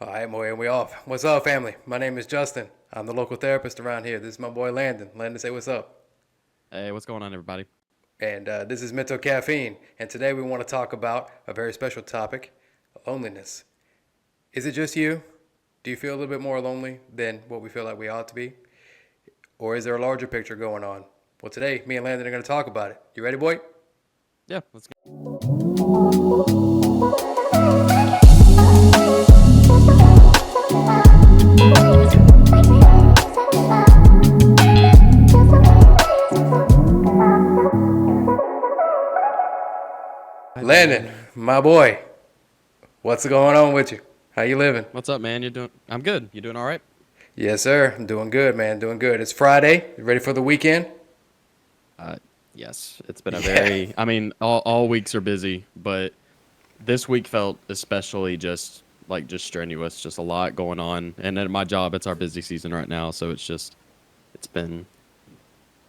All right, boy, and we off. What's up, family? My name is Justin. I'm the local therapist around here. This is my boy Landon. Landon, say what's up. Hey, what's going on, everybody? And this is Mental Caffeine. And today we want to talk about a very special topic, loneliness. Is it just you? Do you feel a little bit more lonely than what we feel like we ought to be? Or is there a larger picture going on? Well, today, me and Landon are going to talk about it. You ready, boy? Yeah, let's go. Landon, my boy, what's going on with you? How you living? What's up, man? I'm good. You doing all right? Yes, sir. I'm doing good, man. Doing good. It's Friday. You ready for the weekend? Uh, yes. It's been a Yeah. very, I mean, all weeks are busy, but this week felt especially just strenuous, just a lot going on. And at my job, it's our busy season right now, so it's been,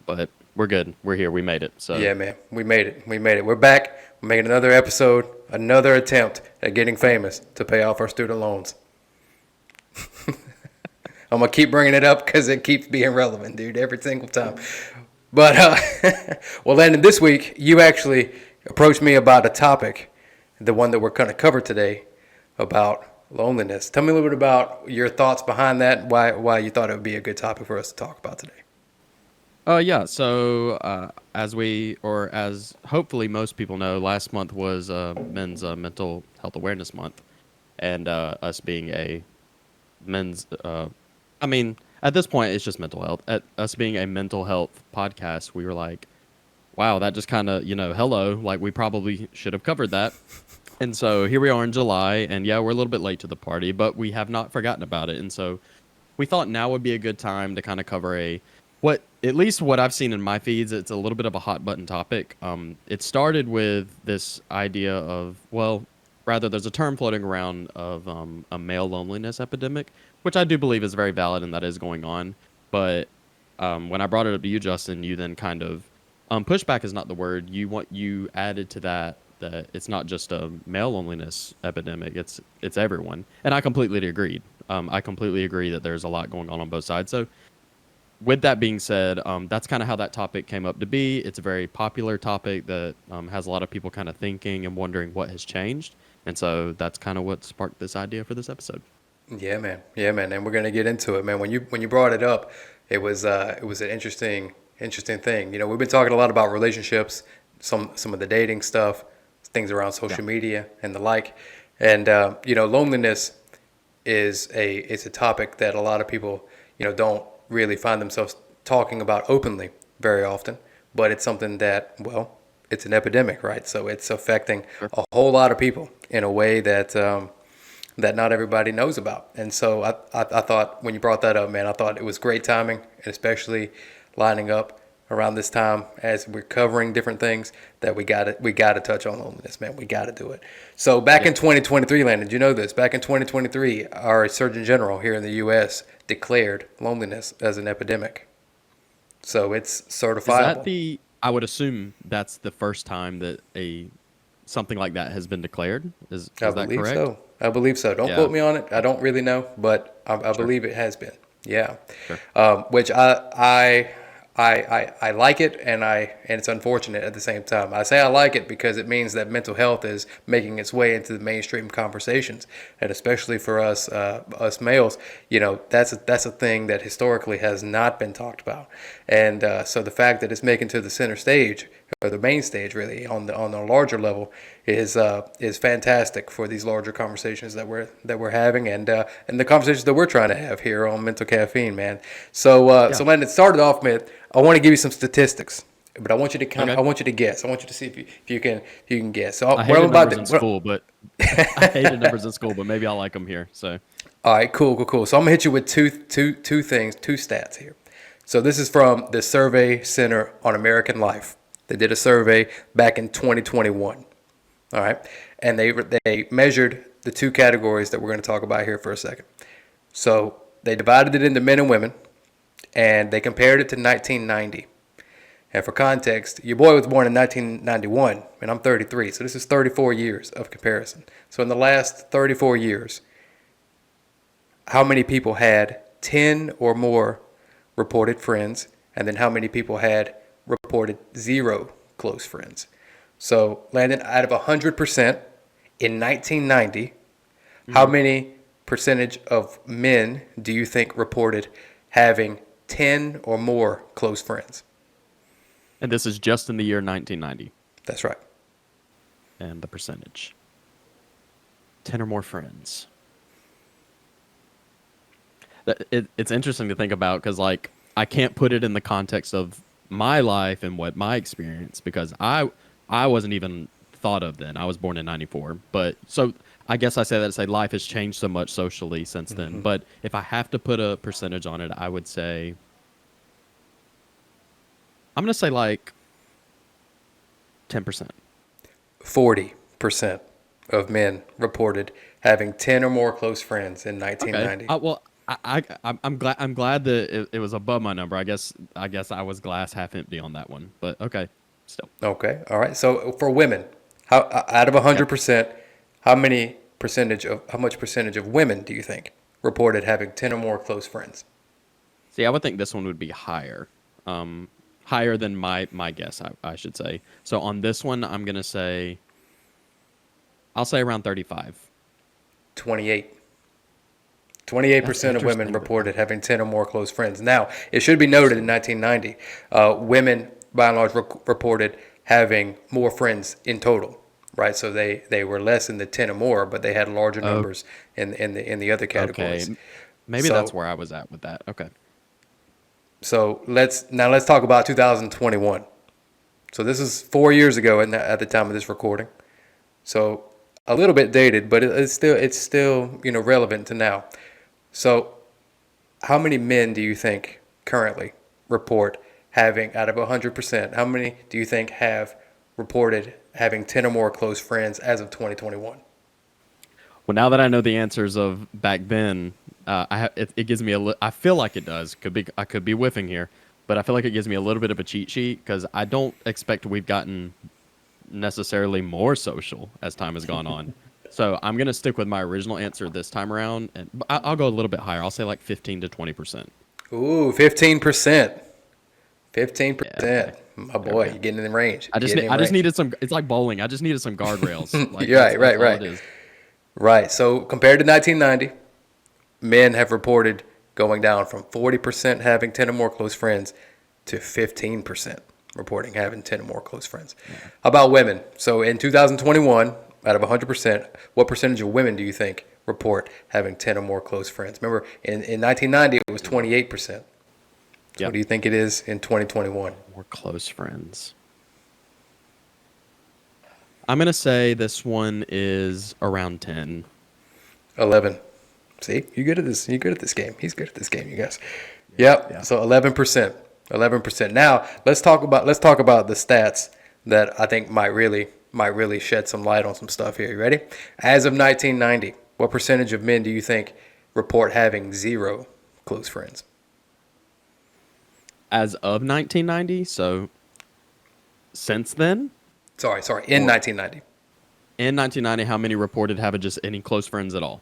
but we're good. We're here. We made it. So, Yeah, man. We made it. We made it. We're back. We're making another episode, another attempt at getting famous to pay off our student loans. I'm going to keep bringing it up because it keeps being relevant, dude, every single time. But, well, Landon, this week, you actually approached me about a topic, the one that we're going to cover today, about loneliness. Tell me a little bit about your thoughts behind that, why you thought it would be a good topic for us to talk about today. yeah. So, as hopefully most people know, last month was Men's Mental Health Awareness Month, and us being a men's I mean, at this point it's just mental health. At us being a mental health podcast, we were like, wow, that just kind of, hello, like we probably should have covered that. And so here we are in July, and yeah, we're a little bit late to the party, but we have not forgotten about it. And so we thought now would be a good time to kind of cover at least what I've seen in my feeds, it's a little bit of a hot button topic. It started with this idea of, well, rather, there's a term floating around of a male loneliness epidemic, which I do believe is very valid and that is going on. But when I brought it up to you, Justin, you then kind of pushback is not the word. You added to that it's not just a male loneliness epidemic; it's everyone, and I completely agreed. I completely agree that there's a lot going on both sides. So with that being said, that's kind of how that topic came up to be. It's a very popular topic that has a lot of people kind of thinking and wondering what has changed. And so that's kind of what sparked this idea for this episode. Yeah, man. Yeah, man. And we're gonna get into it, man. When you brought it up, it was an interesting thing. You know, we've been talking a lot about relationships, some of the dating stuff, things around Yeah, social media and the like, and loneliness is a topic that a lot of people don't really find themselves talking about openly very often, but it's something that, well, it's an epidemic, right? So it's affecting sure. a whole lot of people in a way that not everybody knows about. And so I thought when you brought that up, man, I thought it was great timing, and especially lining up around this time as we're covering different things that we got to touch on loneliness, man. We got to do it. So back Yeah. in 2023, Landon, did you know this? Back in 2023, our Surgeon General here in the U.S. declared loneliness as an epidemic. So it's Is that certifiable. I would assume that's the first time that something like that has been declared. I Is that believe correct? so. I believe so. Don't Yeah, quote me on it. I don't really know, but I sure, believe it has been. Yeah, sure. which I like it, and it's unfortunate at the same time. I say I like it because it means that mental health is making its way into the mainstream conversations, and especially for us males, that's a thing that historically has not been talked about, and so the fact that it's making to the center stage or the main stage really on the larger level is fantastic for these larger conversations that we're having and the conversations that we're trying to have here on Mental Caffeine, man. So Yeah. so Landon, started off with I want to give you some statistics, but I Okay. want you to guess. I want you to see if you can guess. So I what I'm hated about numbers to in school, but I hated numbers in school, but maybe I like them here. So, All right, cool. So I'm gonna hit you with two things, two stats here. So this is from the Survey Center on American Life. They did a survey back in 2021. All right, and they measured the two categories that we're going to talk about here for a second. So they divided it into men and women, and they compared it to 1990. And for context, your boy was born in 1991, and I'm 33, so this is 34 years of comparison. So in the last 34 years, how many people had 10 or more reported friends, and then how many people had reported 0 close friends. So, Landon, out of 100% in 1990, how Hmm. many percentage of men do you think reported having 10 or more close friends? And this is just in the year 1990. That's right. And the percentage 10 or more friends. It's interesting to think about because, like, I can't put it in the context of my life and what my experience because I wasn't even thought of then. I was born in '94, but so I guess I say that to say life has changed so much socially since then. But if I have to put a percentage on it, I would say I'm gonna say like 10%. 40% of men reported having 10 or more close friends in Okay. 1990. Well, I'm glad that it was above my number. I guess I was glass half empty on that one. But okay, still. Okay. All right. So for women, how out of Yep. 100%, how much percentage of women do you think reported having 10 or more close friends? See, I would think this one would be higher. Higher than my guess, I should say. So on this one, I'll say around 35. 28. That's 28% of women interesting. reported having 10 or more close friends. Now, it should be noted in Interesting. 1990, women by and large reported having more friends in total, right? So they were less in the 10 or more, but they had larger Oh, numbers in the other okay. categories. Maybe that's So where I was at with that. Okay. so let's talk about 2021. So this is 4 years ago at the time of this recording. So a little bit dated, but it's still relevant to now. So how many men do you think currently report having, out of 100%, how many do you think have reported having 10 or more close friends as of 2021? Well, now that I know the answers of back then, it gives me I feel like it does. I could be whiffing here, but I feel like it gives me a little bit of a cheat sheet because I don't expect we've gotten necessarily more social as time has gone on. So I'm gonna stick with my original answer this time around, and I'll go a little bit higher. I'll say like 15 to 20%. Ooh, 15%. Yeah. Okay. 15%. My Okay. boy, Okay. you're getting in the range. I You're just getting in I just range. needed some. It's like bowling. I just needed some guardrails. Like Right, that's right, all it right. is. Right. So compared to 1990, men have reported going down from 40% having 10 or more close friends to 15% reporting having 10 or more close friends. Yeah. How about women? So in 2021, out of 100%, what percentage of women do you think report having 10 or more close friends? Remember, in 1990, it was 28%. So what Yep. do you think it is in 2021? More close friends. I'm gonna say this one is around 10. 11. See, you're good at this. You're good at this game. He's good at this game, you guys. Yeah. Yep. Yeah. So 11%. 11%. Now let's talk about the stats that I think might really shed some light on some stuff here. You ready? As of 1990, what percentage of men do you think report having 0 close friends? As of 1990, so since then, Sorry. In or 1990, in 1990, how many reported having just any close friends at all?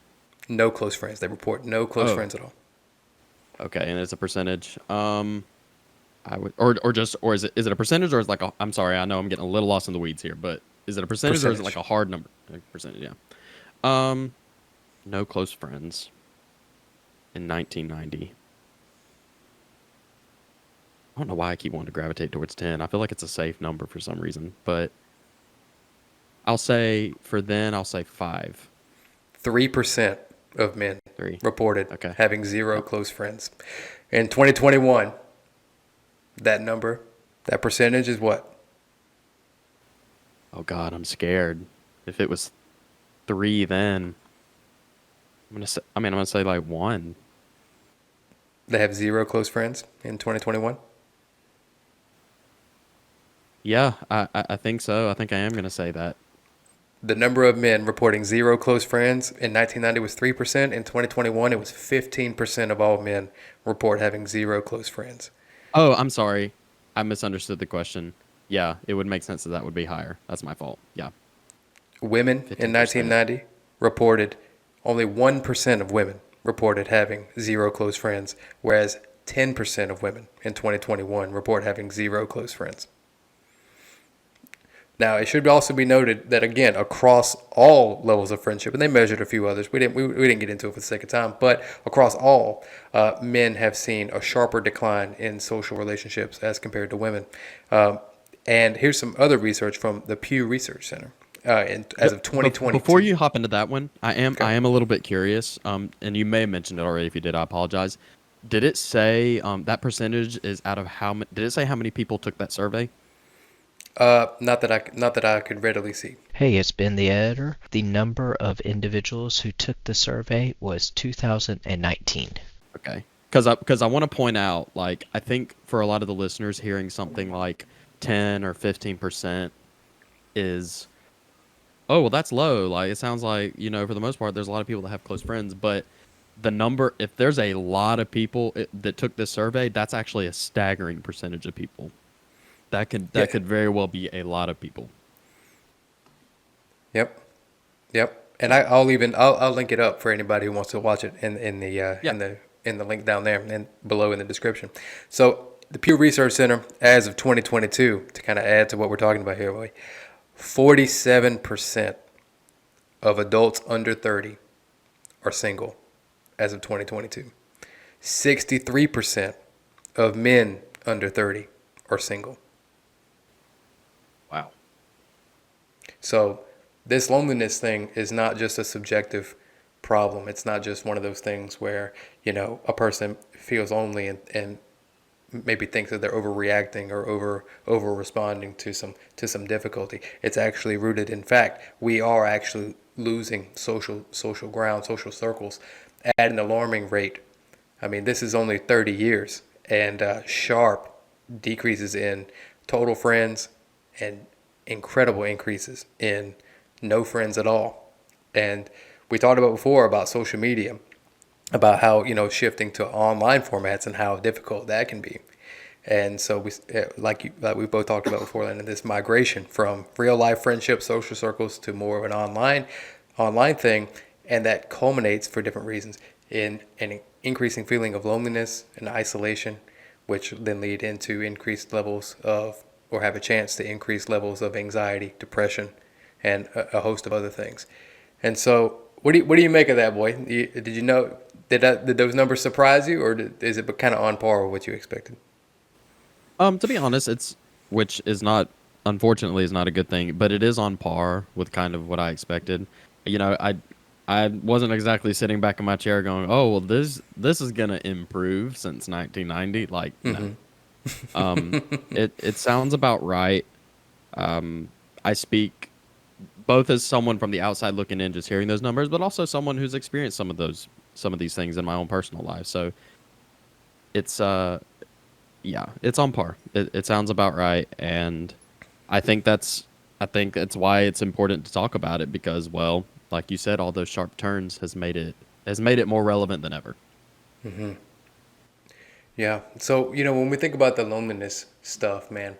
no close friends. They report no close Oh, friends at all. okay, and it's a percentage. I would, or is it a percentage or is it like a? I'm sorry, I know I'm getting a little lost in the weeds here, but is it a percentage or is it like Percentage. a hard number? Like percentage, yeah. Um, no close friends in 1990. I don't know why I keep wanting to gravitate towards 10. I feel like it's a safe number for some reason, but I'll say for then I'll say 5, 3% of men 3. reported Okay. having 0 Yep. close friends. In 2021, that percentage is what? Oh God, I'm scared. If it was 3, then I'm gonna say like 1. They have 0 close friends in 2021. Yeah, I think so. I think I am gonna say that. The number of men reporting 0 close friends in 1990 was 3%. In 2021, it was 15% of all men report having 0 close friends. Oh, I'm sorry. I misunderstood the question. Yeah, it would make sense that that would be higher. That's my fault. Yeah, Women in 15%. 1990 reported only 1% of women reported having zero close friends, whereas 10% of women in 2021 report having zero close friends. Now, it should also be noted that, again, across all levels of friendship, and they measured a few others. We didn't get into it for the sake of time, but across all, men have seen a sharper decline in social relationships as compared to women. And here's some other research from the Pew Research Center. As of 2022. Before you hop into that one, Okay. I am a little bit curious. And you may have mentioned it already. If you did, I apologize. Did it say that percentage is out of how many? Did it say how many people took that survey? Not that I could readily see. Hey, it's Ben the editor. The number of individuals who took the survey was 2019. Okay. Because I want to point out, like, I think for a lot of the listeners, hearing something like 10 or 15% is, oh, well, that's low. Like, it sounds like, for the most part, there's a lot of people that have close friends. But the number, if there's a lot of people that took this survey, that's actually a staggering percentage of people. That could very well be a lot of people. Yep. Yep. And I'll link it up for anybody who wants to watch it in the link down there and below in the description. So the Pew Research Center, as of 2022, to kind of add to what we're talking about here, 47% of adults under 30 are single as of 2022. 63% of men under 30 are single. Wow. So this loneliness thing is not just a subjective problem. It's not just one of those things where, a person feels lonely and maybe thinks that they're overreacting or over responding to some difficulty. It's actually rooted in fact. We are actually losing social ground, social circles at an alarming rate. I mean, this is only 30 years and sharp decreases in total friends and incredible increases in no friends at all. And we talked about before about social media, about how, shifting to online formats and how difficult that can be. And so like we both talked about before, Landon, this migration from real life friendships, social circles to more of an online thing, and that culminates for different reasons in an increasing feeling of loneliness and isolation, which then lead into increased levels of, or have a chance to increase levels of anxiety, depression, and a host of other things. And so, what do you make of that, boy? Did you know? Did those numbers surprise you, or is it kind of on par with what you expected? To be honest, which is not, unfortunately, is not a good thing, but it is on par with kind of what I expected. I wasn't exactly sitting back in my chair going, "Oh, well, this is gonna improve since 1990." Like, no. It sounds about right. I speak both as someone from the outside looking in, just hearing those numbers, but also someone who's experienced some of these things in my own personal life. So it's it's on par. It sounds about right, and I think that's why it's important to talk about it because, well, like you said, all those sharp turns has made it more relevant than ever. Mm-hmm. Yeah. So, when we think about the loneliness stuff, man,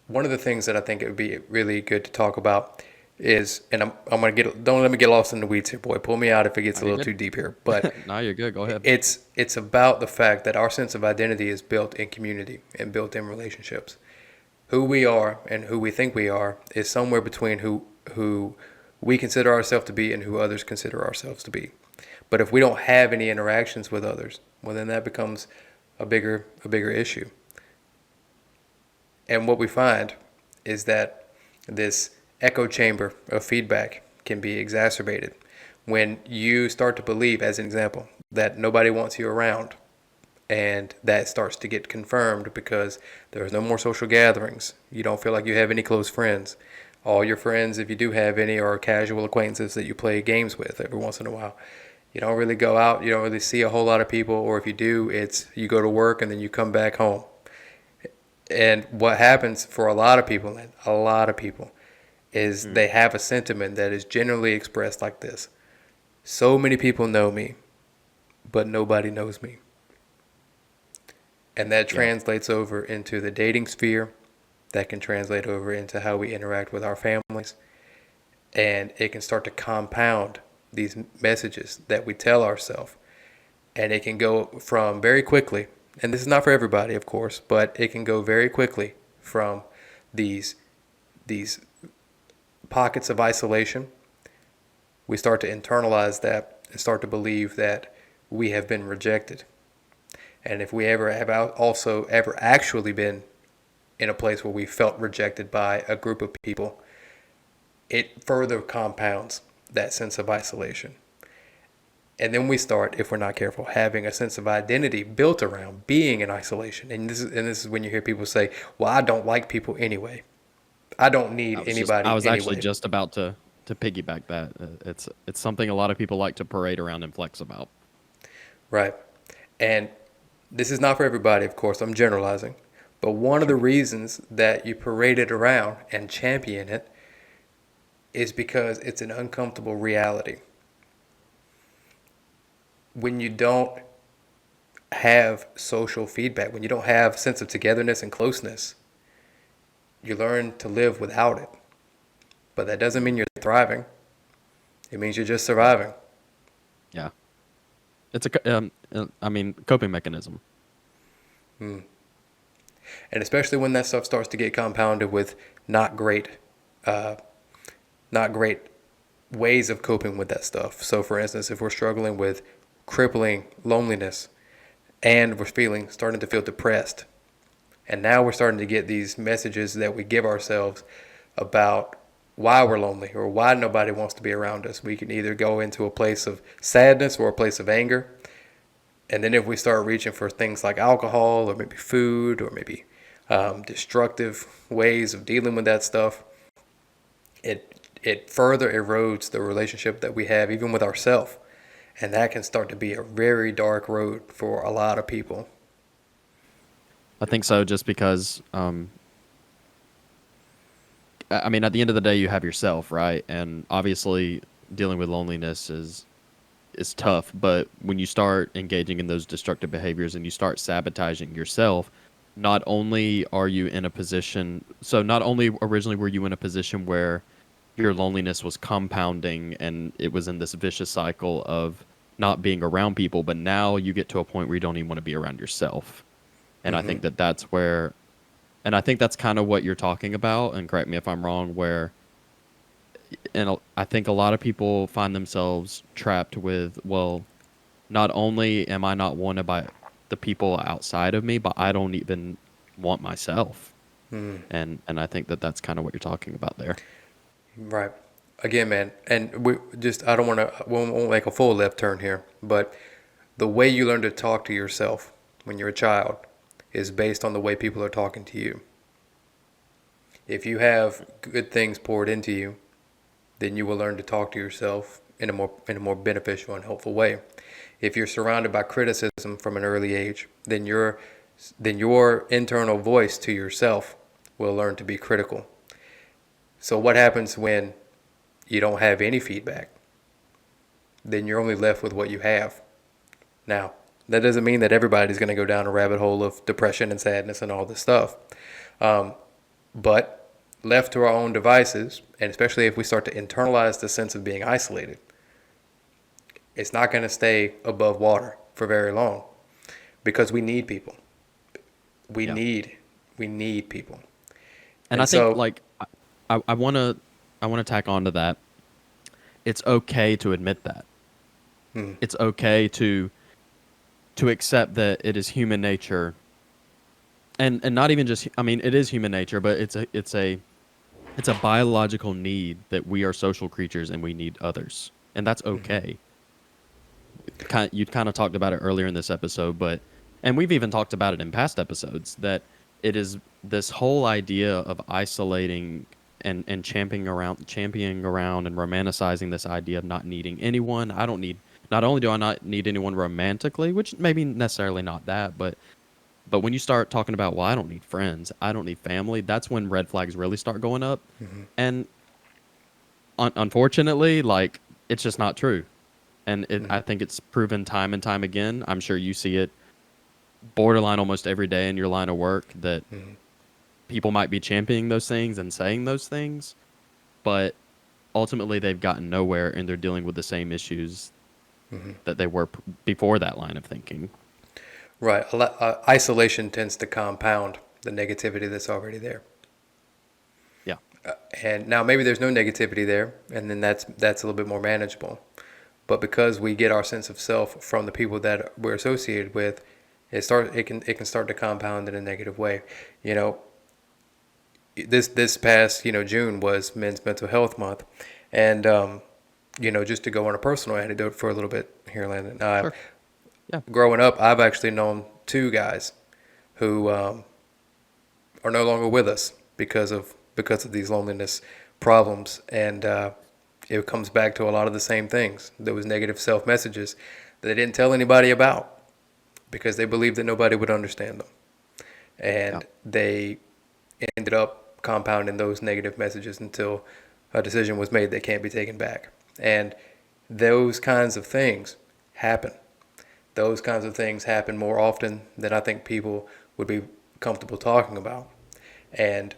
one of the things that I think it would be really good to talk about is, and I'm going to don't let me get lost in the weeds here, boy. Pull me out if it gets a little too deep here. But No, you're good. Go ahead. it's about the fact that our sense of identity is built in community and built in relationships. Who we are and who we think we are is somewhere between who we consider ourselves to be and who others consider ourselves to be. But if we don't have any interactions with others, well, then that becomes a bigger issue. And what we find is that this echo chamber of feedback can be exacerbated when you start to believe, as an example, that nobody wants you around. And that starts to get confirmed because there's no more social gatherings. You don't feel like you have any close friends. All your friends, if you do have any, are casual acquaintances that you play games with every once in a while. You don't really go out. You don't really see a whole lot of people. Or if you do, it's you go to work and then you come back home. And what happens for a lot of people, is they have a sentiment that is generally expressed like this. So many people know me, but nobody knows me. And that translates over into the dating sphere. That can translate over into how we interact with our families. And it can start to compound these messages that we tell ourselves. And it can go from very quickly, and this is not for everybody, of course, but it can go very quickly from these pockets of isolation. We start to internalize that and start to believe that we have been rejected. And if we ever have also ever actually been in a place where we felt rejected by a group of people, it further compounds that sense of isolation. And then we start, if we're not careful, having a sense of identity built around being in isolation. And this is when you hear people say, "Well, I don't like people anyway. I don't need anybody I was actually anyway." just about to piggyback that. It's something a lot of people like to parade around and flex about. Right. And this is not for everybody, of course. I'm generalizing. But one of the reasons that you parade it around and champion it is because it's an uncomfortable reality. When you don't have social feedback, when you don't have a sense of togetherness and closeness, you learn to live without it. But that doesn't mean you're thriving. It means you're just surviving. Yeah, it's coping mechanism. And especially when that stuff starts to get compounded with not great ways of coping with that stuff. So for instance, if we're struggling with crippling loneliness and we're starting to feel depressed, and now we're starting to get these messages that we give ourselves about why we're lonely or why nobody wants to be around us, we can either go into a place of sadness or a place of anger. And then if we start reaching for things like alcohol or maybe food or maybe destructive ways of dealing with that stuff, it further erodes the relationship that we have even with ourselves. And that can start to be a very dark road for a lot of people. I think so, just because, at the end of the day, you have yourself, right? And obviously, dealing with loneliness is tough. But when you start engaging in those destructive behaviors and you start sabotaging yourself, not only are you in a position, so not only originally were you in a position where your loneliness was compounding and it was in this vicious cycle of not being around people, but now you get to a point where you don't even want to be around yourself. And I think that's where, and I think that's kind of what you're talking about, and correct me if I'm wrong, where, and I think a lot of people find themselves trapped with, well, not only am I not wanted by the people outside of me, but I don't even want myself. And I think that's kind of what you're talking about there. Right. Again, man, and I don't want to, we won't make a full left turn here, but the way you learn to talk to yourself when you're a child is based on the way people are talking to you. If you have good things poured into you, then you will learn to talk to yourself in a more beneficial and helpful way. If you're surrounded by criticism from an early age, then your internal voice to yourself will learn to be critical. So what happens when you don't have any feedback? Then you're only left with what you have. Now, that doesn't mean that everybody's going to go down a rabbit hole of depression and sadness and all this stuff. But left to our own devices, and especially if we start to internalize the sense of being isolated, it's not going to stay above water for very long, because we need people. We need people. And I think, like, I want to tack on to that. It's okay to admit that. It's okay to accept that it is human nature, and not even just, it is human nature, but it's a biological need that we are social creatures and we need others, and that's okay. You kind of talked about it earlier in this episode, and we've even talked about it in past episodes, that it is this whole idea of isolating and championing around and romanticizing this idea of not needing anyone. Not only do I not need anyone romantically, which maybe necessarily not that, but when you start talking about, well, I don't need friends, I don't need family, that's when red flags really start going up. And unfortunately, like, it's just not true. And I think it's proven time and time again. I'm sure you see it borderline almost every day in your line of work, that people might be championing those things and saying those things, but ultimately they've gotten nowhere and they're dealing with the same issues that they were before that line of thinking. Right. Isolation tends to compound the negativity that's already there. Yeah. And now maybe there's no negativity there, and then that's a little bit more manageable. But because we get our sense of self from the people that we're associated with, it can start to compound in a negative way. You know, this past June was Men's Mental Health Month, and just to go on a personal anecdote for a little bit here, Landon. Sure. Yeah. Growing up, I've actually known two guys who are no longer with us because of these loneliness problems, and it comes back to a lot of the same things. There was negative self messages that they didn't tell anybody about because they believed that nobody would understand them, and they ended up compounding those negative messages until a decision was made that can't be taken back. And those kinds of things happen. Those kinds of things happen more often than I think people would be comfortable talking about. And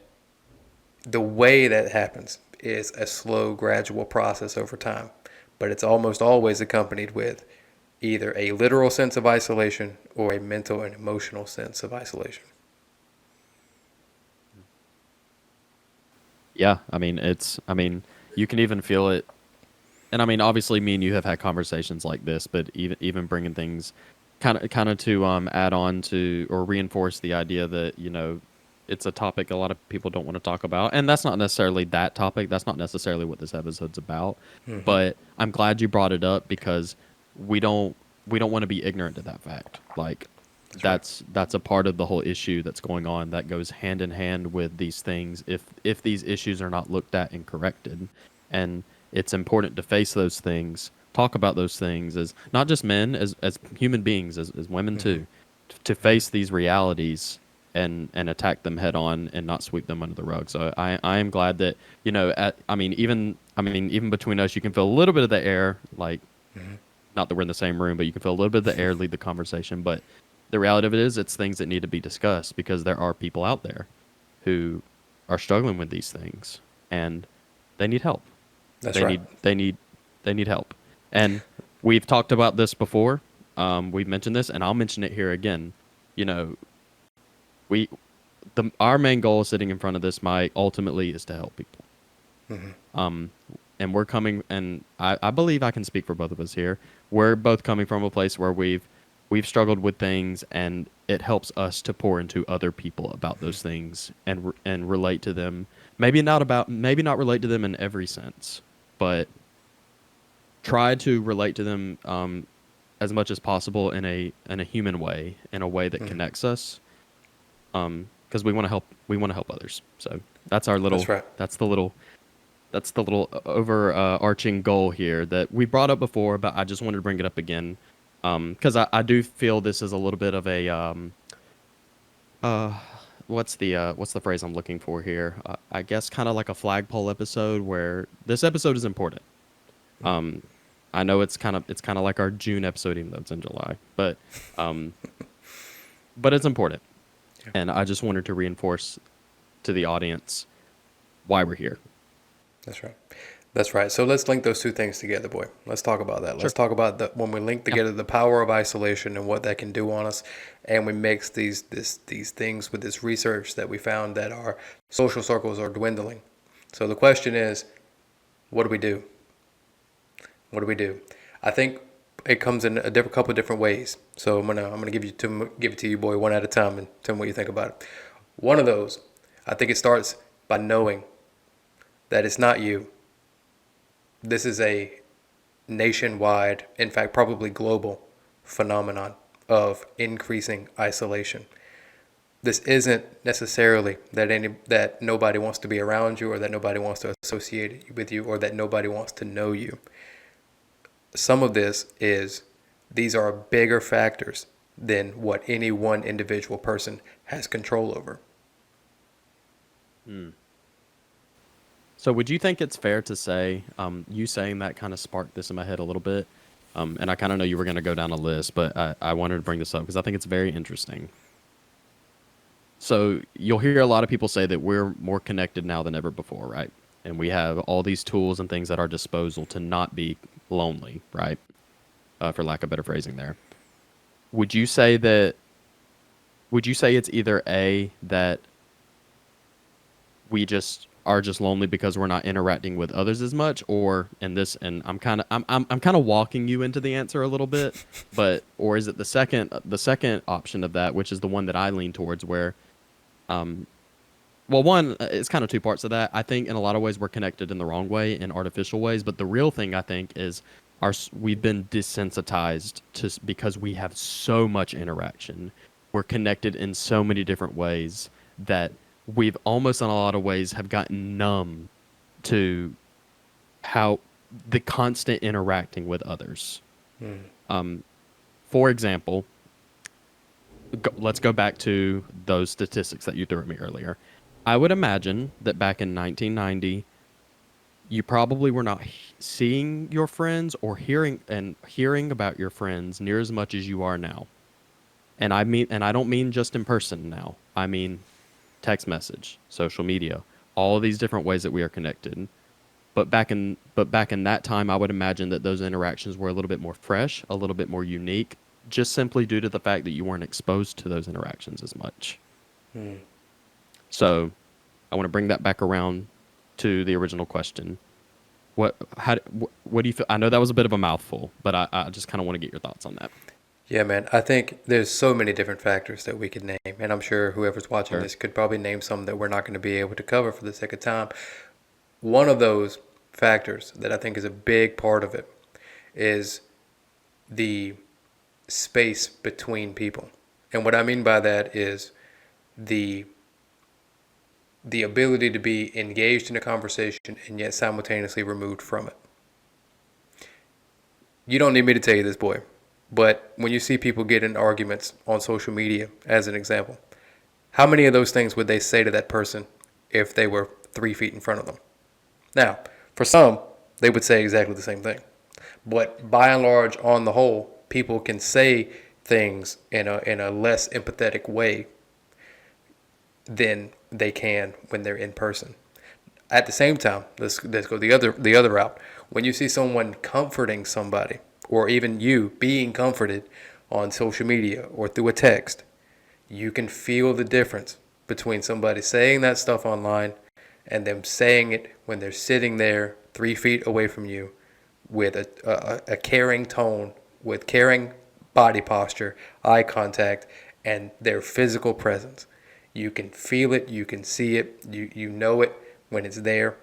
the way that happens is a slow, gradual process over time. But it's almost always accompanied with either a literal sense of isolation or a mental and emotional sense of isolation. Yeah, I mean, you can even feel it. And I mean, obviously, me and you have had conversations like this, but even bringing things kind of to add on to or reinforce the idea that it's a topic a lot of people don't want to talk about, and that's not necessarily that topic. That's not necessarily what this episode's about. Mm-hmm. But I'm glad you brought it up because we don't want to be ignorant to that fact. Like that's a part of the whole issue that's going on that goes hand in hand with these things. If these issues are not looked at and corrected, and it's important to face those things, talk about those things as not just men, as human beings, as women too, to face these realities and attack them head on and not sweep them under the rug. So I am glad that even between us, you can feel a little bit of the air, like not that we're in the same room, but you can feel a little bit of the air lead the conversation. But the reality of it is, it's things that need to be discussed because there are people out there who are struggling with these things and they need help. That's right. They need help. And we've talked about this before. We've mentioned this, and I'll mention it here again. Our main goal sitting in front of this mic ultimately is to help people. Mm-hmm. And we're coming, and I believe I can speak for both of us here. We're both coming from a place where we've struggled with things, and it helps us to pour into other people about those things and relate to them. Maybe not relate to them in every sense, but try to relate to them as much as possible in a human way, in a way that connects us. Because we want to help others. So that's our little. That's the little overarching goal here that we brought up before, but I just wanted to bring it up again. Because I do feel this is a little bit of a what's the phrase I'm looking for here? I guess kind of like a flagpole episode where this episode is important. I know it's kind of like our June episode, even though it's in July, but it's important. Yeah. And I just wanted to reinforce to the audience why we're here. That's right. That's right. So let's link those two things together, boy. Let's talk about that. Sure. Let's talk about when we link together the power of isolation and what that can do on us, and we mix these things with this research that we found that our social circles are dwindling. So the question is, what do we do? What do we do? I think it comes in a couple of different ways. So I'm gonna give it to you, boy, one at a time, and tell me what you think about it. One of those, I think it starts by knowing that it's not you. This is a nationwide, in fact, probably global phenomenon of increasing isolation. This isn't necessarily that nobody wants to be around you, or that nobody wants to associate with you, or that nobody wants to know you. Some of these are bigger factors than what any one individual person has control over. So would you think it's fair to say, you saying that kind of sparked this in my head a little bit, and I kind of know you were going to go down a list, but I wanted to bring this up because I think it's very interesting. So you'll hear a lot of people say that we're more connected now than ever before, right? and we have all these tools and things at our disposal to not be lonely, right? For lack of better phrasing there. Would you say that, would you say it's either A, that we just are just lonely because we're not interacting with others as much, or in this, and I'm kind of walking you into the answer a little bit, but or is it the second option of that, which is the one that I lean towards, where well, one, it's kind of two parts of that. I think in a lot of ways we're connected in the wrong way, in artificial ways, but the real thing I think is we've been desensitized because we have so much interaction. We're connected in so many different ways that we've almost in a lot of ways have gotten numb to how the constant interacting with others. For example, let's go back to those statistics that you threw at me earlier. I would imagine that back in 1990, you probably were not seeing your friends or hearing about your friends near as much as you are now. And I don't mean just in person now. I mean text message, social media, all of these different ways that we are connected. But back in that time, I would imagine that those interactions were a little bit more fresh, a little bit more unique, just simply due to the fact that you weren't exposed to those interactions as much. So, I want to bring that back around to the original question. What do you feel? I know that was a bit of a mouthful, but I just kind of want to get your thoughts on that. Yeah, man. I think there's so many different factors that we could name, and I'm sure whoever's watching Sure. this could probably name some that we're not going to be able to cover for the sake of time. One of those factors that I think is a big part of it is the space between people. And what I mean by that is the ability to be engaged in a conversation and yet simultaneously removed from it. You don't need me to tell you this, boy, but when you see people get in arguments on social media, as an example, how many of those things would they say to that person if they were 3 feet in front of them? Now, for some, they would say exactly the same thing. But by and large, on the whole, people can say things in a less empathetic way than they can when they're in person. At the same time, let's go the other route. When you see someone comforting somebody, or even you being comforted on social media or through a text, you can feel the difference between somebody saying that stuff online and them saying it when they're sitting there 3 feet away from you with a caring tone, with caring body posture, eye contact, and their physical presence. You can feel it, you can see it, you know it when it's there.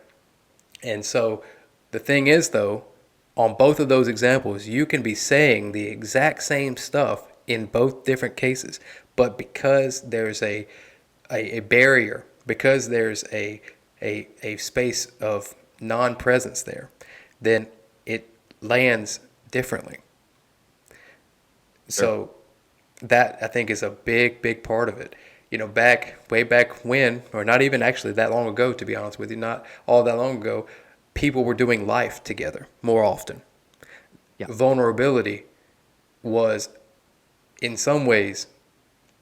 And so the thing is, though, on both of those examples, you can be saying the exact same stuff in both different cases. But because there's a barrier, because there's a space of non-presence there, then it lands differently. So that, I think, is a big part of it. You know, way back when, or not even actually that long ago, to be honest with you, not all that long ago, people were doing life together more often. Yeah. Vulnerability was, in some ways,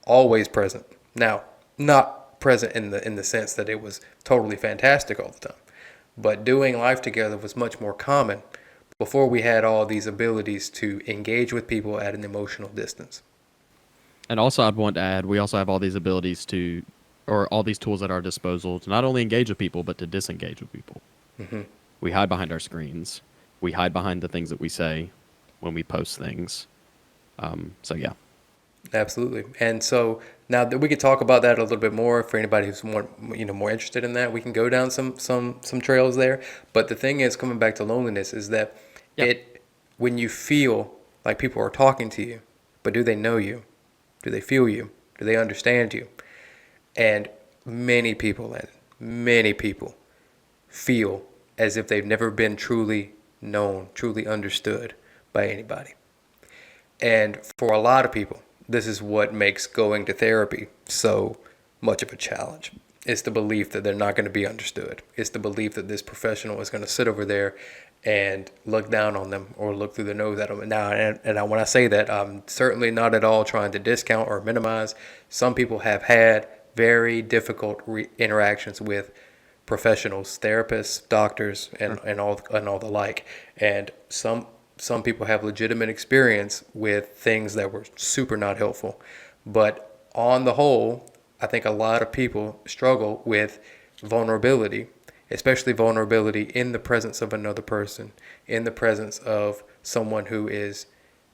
always present. Now, not present in the sense that it was totally fantastic all the time, but doing life together was much more common before we had all these abilities to engage with people at an emotional distance. And also, I'd want to add, we also have all these abilities to, or all these tools at our disposal to not only engage with people, but to disengage with people. We hide behind our screens. We hide behind the things that we say when we post things. So, yeah. Absolutely. And so now that we could talk about that a little bit more for anybody who's more interested in that, we can go down some trails there. But the thing is, coming back to loneliness, is that Yeah. when you feel like people are talking to you, but do they know you? Do they feel you? Do they understand you? And many people feel as if they've never been truly known, truly understood by anybody. And for a lot of people, this is what makes going to therapy so much of a challenge. It's the belief that they're not going to be understood. It's the belief that this professional is going to sit over there and look down on them or look through the nose at them. Now, when I say that, I'm certainly not at all trying to discount or minimize. Some people have had very difficult interactions with professionals, therapists, doctors, and all the like. And some people have legitimate experience with things that were super not helpful. But on the whole, I think a lot of people struggle with vulnerability, especially vulnerability in the presence of another person, in the presence of someone who is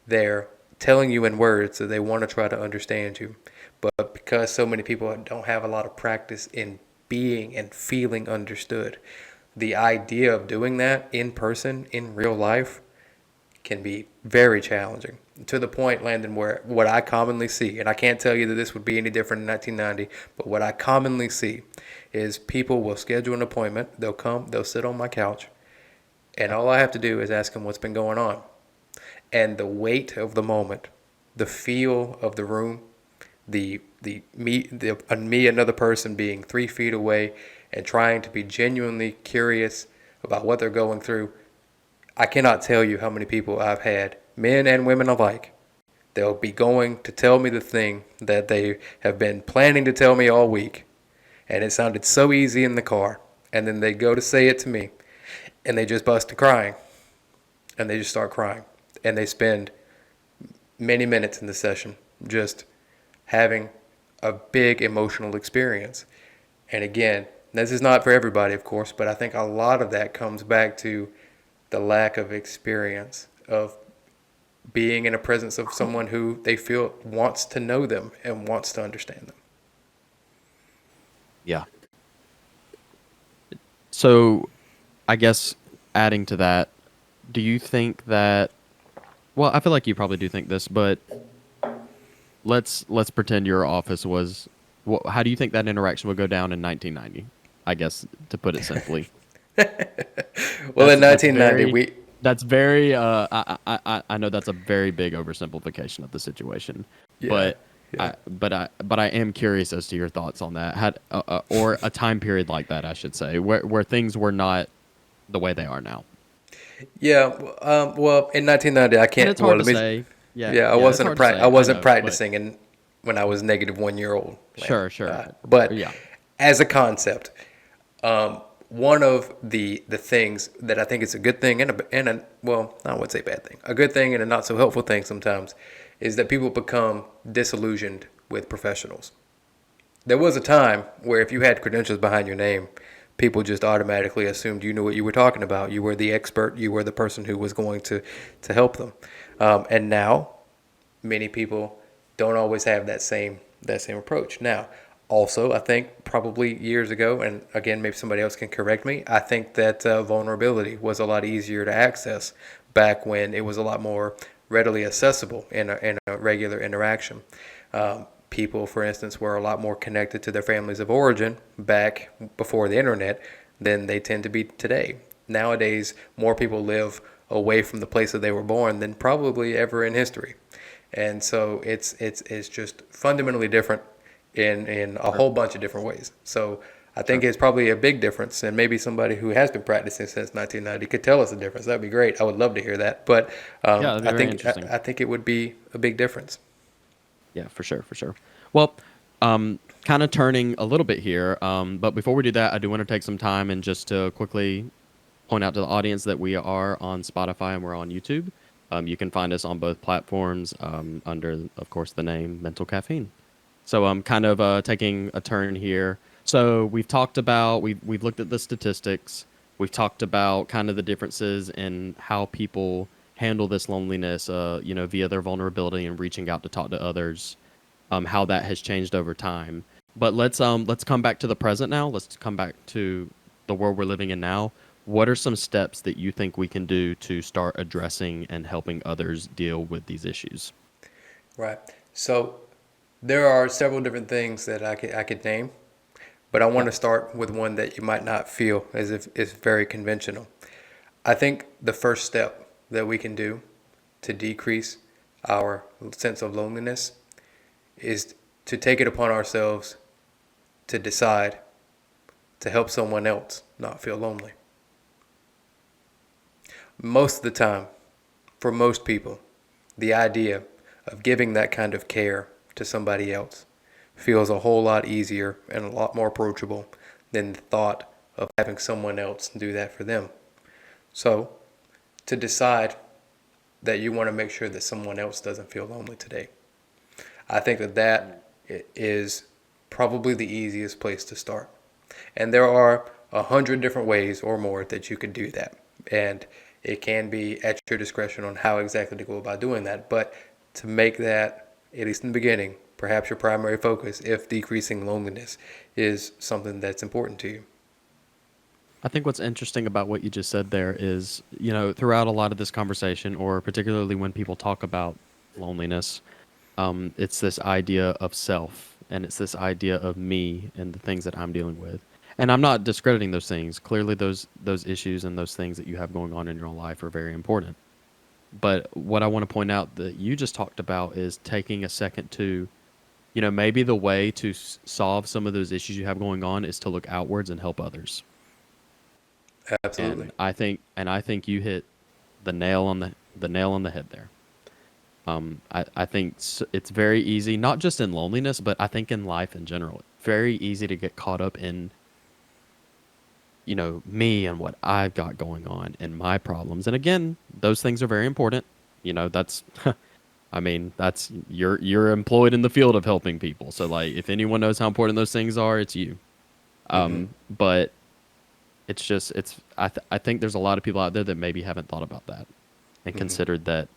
there telling you in words that they want to try to understand you. But because so many people don't have a lot of practice in being and feeling understood, the idea of doing that in person, in real life, can be very challenging. To the point, Landon, where what I commonly see, and I can't tell you that this would be any different in 1990, but what I commonly see is people will schedule an appointment, they'll come, they'll sit on my couch, and all I have to do is ask them what's been going on. And the weight of the moment, the feel of the room, me another person being 3 feet away and trying to be genuinely curious about what they're going through. I cannot tell you how many people I've had, men and women alike. They'll be going to tell me the thing that they have been planning to tell me all week, and it sounded so easy in the car, and then they go to say it to me, and they just bust to crying, and they just start crying, and they spend many minutes in the session just having a big emotional experience. And again, this is not for everybody, of course, but I think a lot of that comes back to the lack of experience of being in a presence of someone who they feel wants to know them and wants to understand them. Yeah. So, I guess adding to that, do you think that? Well, I feel like you probably do think this, but let's pretend your office was. How do you think that interaction would go down in 1990? I guess to put it simply. Well, in 1990, that's very. I know that's a very big oversimplification of the situation, Yeah, but yeah. I am curious as to your thoughts on that. Had or a time period like that, I should say, where things were not the way they are now. Yeah, well, in 1990, I And can't. it's hard Well, to let me. say. Yeah, Yeah, it's hard to say. I wasn't know, practicing when I was -1 year old. Sure, sure. But Yeah. as a concept, one of the things that I think is a good thing and well, I wouldn't say bad thing, a good thing and a not so helpful thing sometimes, is that people become disillusioned with professionals. There was a time where if you had credentials behind your name, people just automatically assumed you knew what you were talking about. You were the expert. You were the person who was going to help them. And now, many people don't always have that same approach. Now, also, I think probably years ago, and again, maybe somebody else can correct me, I think that vulnerability was a lot easier to access back when it was a lot more readily accessible in a regular interaction. People, for instance, were a lot more connected to their families of origin back before the internet than they tend to be today. Nowadays, more people live away from the place that they were born than probably ever in history. And so it's just fundamentally different in a whole bunch of different ways. So I think it's probably a big difference, and maybe somebody who has been practicing since 1990 could tell us the difference. That'd be great. I would love to hear that. But Yeah, that'd be very interesting. I think it would be a big difference. Yeah, for sure, for sure. Well, kind of turning a little bit here, but before we do that, I do want to take some time and just to quickly point out to the audience that we are on Spotify and we're on YouTube. You can find us on both platforms under, of course, the name Mental Caffeine. So I'm kind of taking a turn here. So we've talked about, we've looked at the statistics. We've talked about kind of the differences in how people handle this loneliness, via their vulnerability and reaching out to talk to others, how that has changed over time. But let's come back to the present now. Let's come back to the world we're living in now. What are some steps that you think we can do to start addressing and helping others deal with these issues? Right. So there are several different things that I could name, but I want to start with one that you might not feel as if it's very conventional. I think the first step that we can do to decrease our sense of loneliness is to take it upon ourselves to decide to help someone else not feel lonely. Most of the time, for most people, the idea of giving that kind of care to somebody else feels a whole lot easier and a lot more approachable than the thought of having someone else do that for them. So, to decide that you want to make sure that someone else doesn't feel lonely today, I think that is probably the easiest place to start. And there are 100 different ways or more that you could do that. And it can be at your discretion on how exactly to go about doing that. But to make that, at least in the beginning, perhaps your primary focus, if decreasing loneliness is something that's important to you. I think what's interesting about what you just said there is, throughout a lot of this conversation, or particularly when people talk about loneliness, it's this idea of self, and it's this idea of me and the things that I'm dealing with. And I'm not discrediting those things. Clearly, those issues and those things that you have going on in your life are very important. But what I want to point out that you just talked about is taking a second to, maybe the way to solve some of those issues you have going on is to look outwards and help others. Absolutely. And I think you hit the nail on the head there. I think it's very easy, not just in loneliness, but I think in life in general. Very easy to get caught up in, me and what I've got going on and my problems. And again, those things are very important. That's, I mean, that's you're employed in the field of helping people. So like, if anyone knows how important those things are, it's you. But it's just I think there's a lot of people out there that maybe haven't thought about that and considered that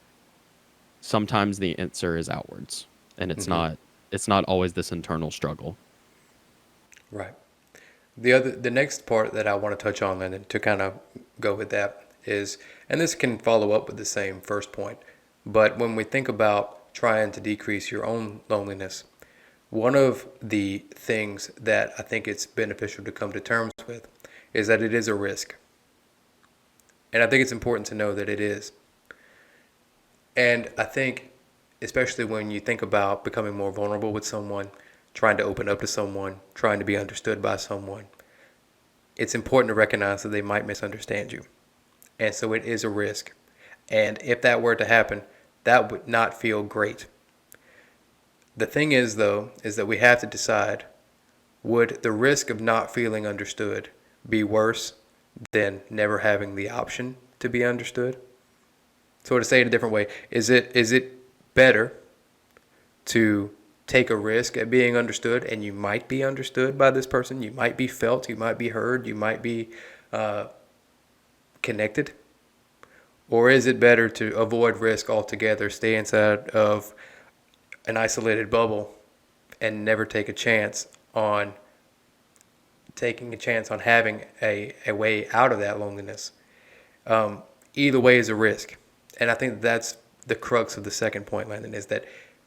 sometimes the answer is outwards, and it's not always this internal struggle. Right. The next part that I want to touch on, Landon, to kind of go with that is, and this can follow up with the same first point, but when we think about trying to decrease your own loneliness, one of the things that I think it's beneficial to come to terms with is that it is a risk. And I think it's important to know that it is. And I think, especially when you think about becoming more vulnerable with someone, trying to open up to someone, trying to be understood by someone, it's important to recognize that they might misunderstand you. And so it is a risk. And if that were to happen, that would not feel great. The thing is, though, is that we have to decide, would the risk of not feeling understood be worse than never having the option to be understood? So to say it a different way, is it better to take a risk at being understood, and you might be understood by this person, you might be felt, you might be heard, you might be connected? Or is it better to avoid risk altogether, stay inside of an isolated bubble, and never take a chance on having a way out of that loneliness? Either way is a risk. And I think that's the crux of the second point, Landon, is that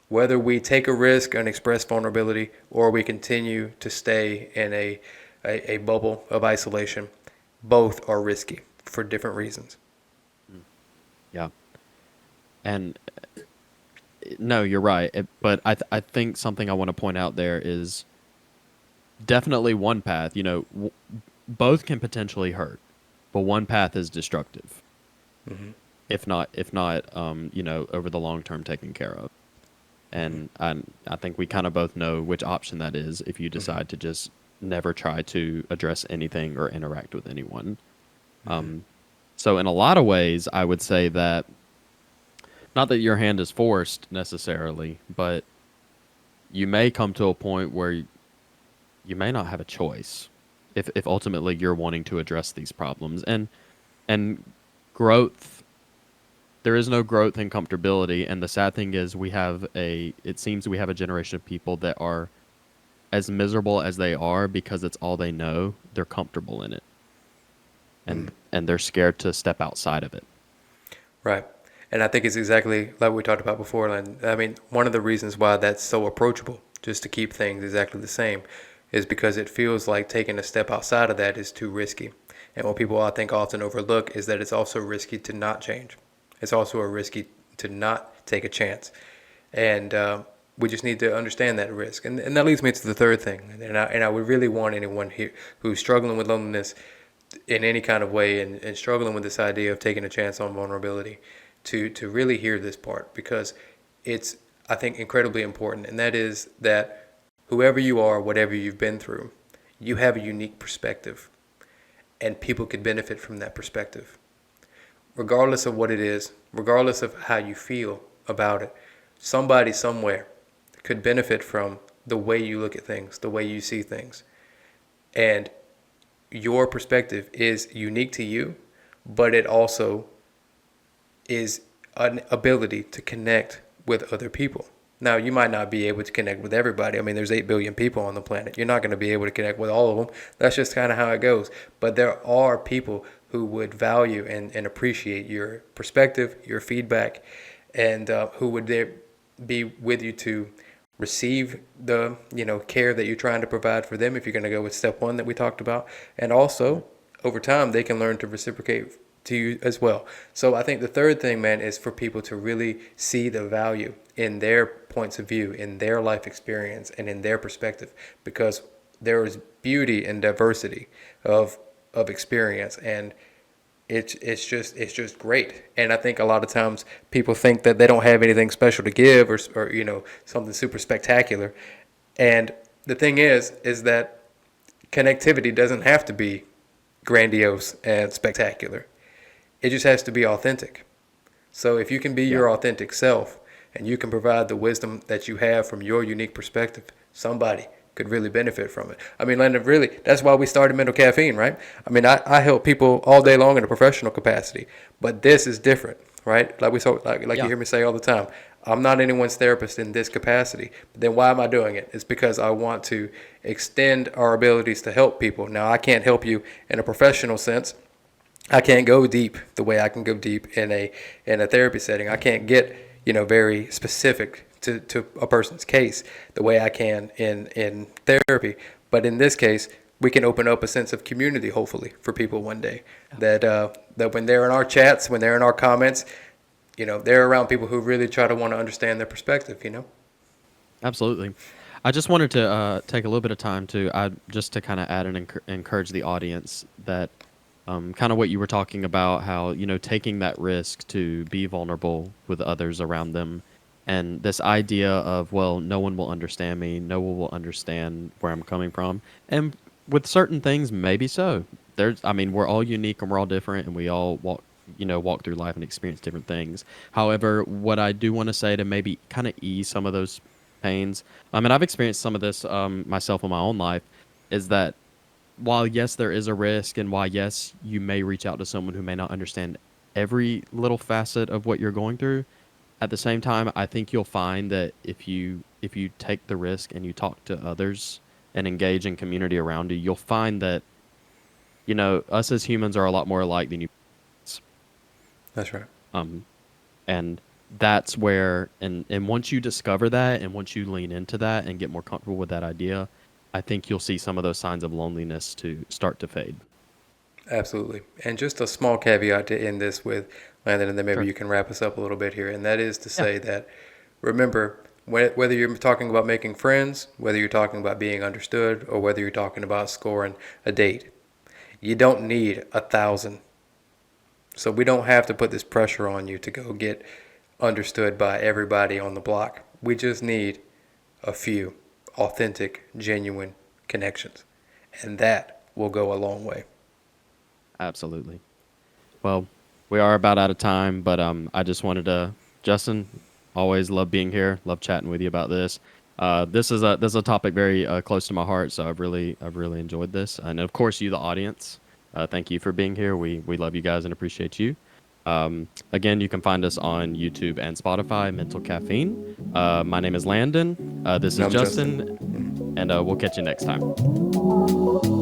whether we take a risk and express vulnerability, or we continue to stay in a bubble of isolation, both are risky for different reasons. Yeah. And no, you're right. But I think something I want to point out there is definitely one path. Both can potentially hurt, but one path is destructive. If not, over the long term taken care of. And I think we kind of both know which option that is if you decide to just never try to address anything or interact with anyone. So in a lot of ways, I would say that, not that your hand is forced necessarily, but you may come to a point where you may not have a choice if ultimately you're wanting to address these problems. And growth, there is no growth in comfortability. And the sad thing is it seems we have a generation of people that are as miserable as they are because it's all they know. They're comfortable in it. And they're scared to step outside of it. Right. And I think it's exactly like we talked about before. And I mean, one of the reasons why that's so approachable, just to keep things exactly the same, is because it feels like taking a step outside of that is too risky. And what people, I think, often overlook is that it's also risky to not change. It's also a risky to not take a chance. And we just need to understand that risk. And that leads me to the third thing. And I would really want anyone here who's struggling with loneliness in any kind of way and struggling with this idea of taking a chance on vulnerability to really hear this part, because it's, I think, incredibly important. And that is that whoever you are, whatever you've been through, you have a unique perspective. and people could benefit from that perspective. Regardless of what it is, regardless of how you feel about it, somebody somewhere could benefit from the way you look at things, the way you see things. And your perspective is unique to you, but it also is an ability to connect with other people. Now, you might not be able to connect with everybody. I mean, there's 8 billion people on the planet. You're not going to be able to connect with all of them. That's just kind of how it goes. But there are people who would value and appreciate your perspective, your feedback, and who would there be with you to receive the care that you're trying to provide for them if you're going to go with step one that we talked about. And also, over time, they can learn to reciprocate to you as well. So I think the third thing, man, is for people to really see the value in their points of view, in their life experience, and in their perspective, because there is beauty and diversity of experience, and it's just great. And I think a lot of times people think that they don't have anything special to give, or something super spectacular. And the thing is that connectivity doesn't have to be grandiose and spectacular. It just has to be authentic. So if you can be your authentic self and you can provide the wisdom that you have from your unique perspective, somebody could really benefit from it. I mean, Landon, really, that's why we started Mental Caffeine, right? I mean, I help people all day long in a professional capacity, but this is different, right? Like you hear me say all the time, I'm not anyone's therapist in this capacity. But then why am I doing it? It's because I want to extend our abilities to help people. Now, I can't help you in a professional sense. I can't go deep the way I can go deep in a therapy setting. I can't get very specific to a person's case the way I can in therapy. But in this case, we can open up a sense of community, hopefully, for people one day. That when they're in our chats, when they're in our comments, they're around people who really try to want to understand their perspective. Absolutely. I just wanted to take a little bit of time to kind of add and encourage the audience that kind of what you were talking about, how taking that risk to be vulnerable with others around them, and this idea of, well, no one will understand me, no one will understand where I'm coming from, and with certain things, maybe so. We're all unique and we're all different, and we all walk through life and experience different things. However, what I do want to say to maybe kind of ease some of those pains, I've experienced some of this myself in my own life, is that while yes, there is a risk, and while yes, you may reach out to someone who may not understand every little facet of what you're going through, at the same time, I think you'll find that if you take the risk and you talk to others and engage in community around you, you'll find that us as humans are a lot more alike than you. That's right. And that's where, and once you discover that, and once you lean into that and get more comfortable with that idea, I think you'll see some of those signs of loneliness to start to fade. Absolutely. And just a small caveat to end this with, Landon, and then maybe you can wrap us up a little bit here. And that is to say that, remember, whether you're talking about making friends, whether you're talking about being understood, or whether you're talking about scoring a date, you don't need 1,000. So we don't have to put this pressure on you to go get understood by everybody on the block. We just need a few authentic, genuine connections. And that will go a long way. Absolutely. Well, we are about out of time, but I just wanted to, Justin, always love being here, love chatting with you about this. This is a topic very close to my heart, so I've really enjoyed this. And of course, you, the audience, thank you for being here. We love you guys and appreciate you. Again, you can find us on YouTube and Spotify, Mental Caffeine. My name is Landon. This is Justin. And we'll catch you next time.